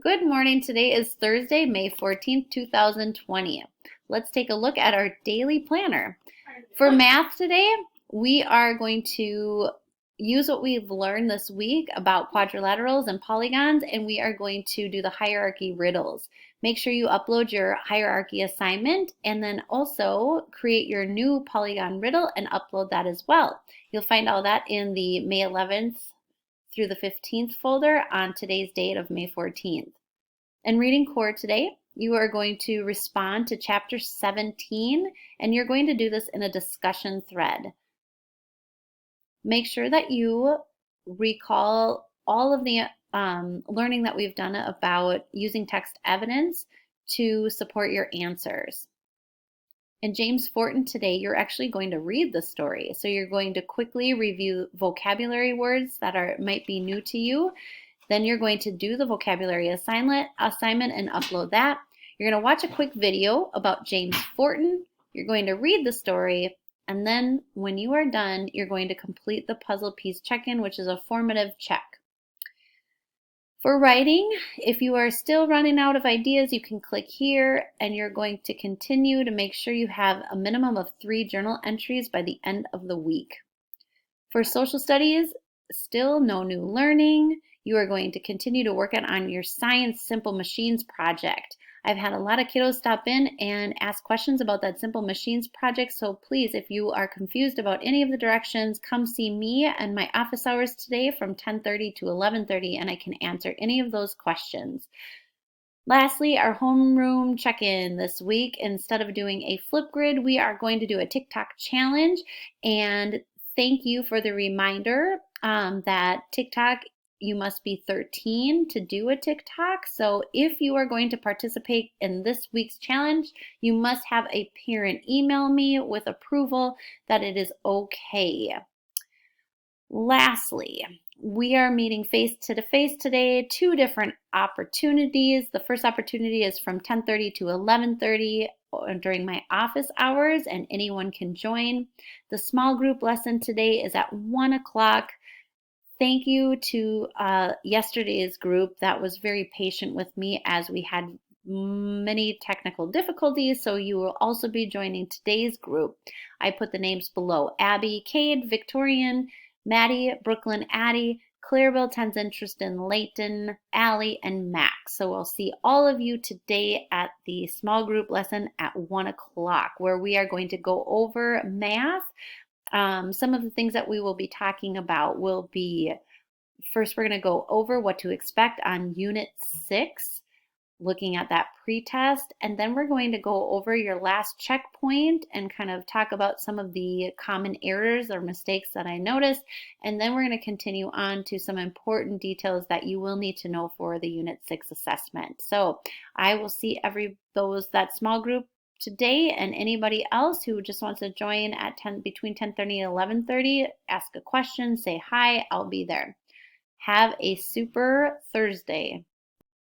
Good morning. Today is Thursday, May 14th, 2020. Let's take a look at our daily planner. For math today, we are going to use what we've learned this week about quadrilaterals and polygons, and we are going to do the hierarchy riddles. Make sure you upload your hierarchy assignment and then also create your new polygon riddle and upload that as well. You'll find all that in the May 11th through the 15th folder on today's date of May 14th. In Reading Core today, you are going to respond to Chapter 17, and you're going to do this in a discussion thread. Make sure that you recall all of the learning that we've done about using text evidence to support your answers. In James Fortin today, you're actually going to read the story. So you're going to quickly review vocabulary words that might be new to you. Then you're going to do the vocabulary assignment and upload that. You're going to watch a quick video about James Fortin. You're going to read the story. And then when you are done, you're going to complete the puzzle piece check-in, which is a formative check. For writing, if you are still running out of ideas, you can click here and you're going to continue to make sure you have a minimum of 3 journal entries by the end of the week. For social studies, still no new learning. You are going to continue to work on your Science Simple Machines project. I've had a lot of kiddos stop in and ask questions about that Simple Machines project, so please, if you are confused about any of the directions, come see me and my office hours today from 10:30 to 11:30, and I can answer any of those questions. Lastly, our homeroom check-in this week. Instead of doing a Flipgrid, we are going to do a TikTok challenge, and thank you for the reminder that TikTok, you must be 13 to do a TikTok. So if you are going to participate in this week's challenge, you must have a parent email me with approval that it is okay. Lastly, we are meeting face-to-face today, 2 different opportunities. The first opportunity is from 10:30 to 11:30 during my office hours, and anyone can join. The small group lesson today is at 1 o'clock. Thank you to yesterday's group that was very patient with me as we had many technical difficulties, so you will also be joining today's group. I put the names below: Abby, Cade, Victorian, Maddie, Brooklyn, Addie, Clarabelle, Tenzin, Tristan, Layton, Allie, and Max. So we'll see all of you today at the small group lesson at 1 o'clock, where we are going to go over math. Some of the things that we will be talking about will be, first, we're going to go over what to expect on Unit 6, looking at that pretest, and then we're going to go over your last checkpoint and kind of talk about some of the common errors or mistakes that I noticed, and then we're going to continue on to some important details that you will need to know for the Unit 6 assessment. So I will see that small group today, and anybody else who just wants to join at between 10:30 and 11:30, ask a question, say hi, I'll be there. Have a super Thursday.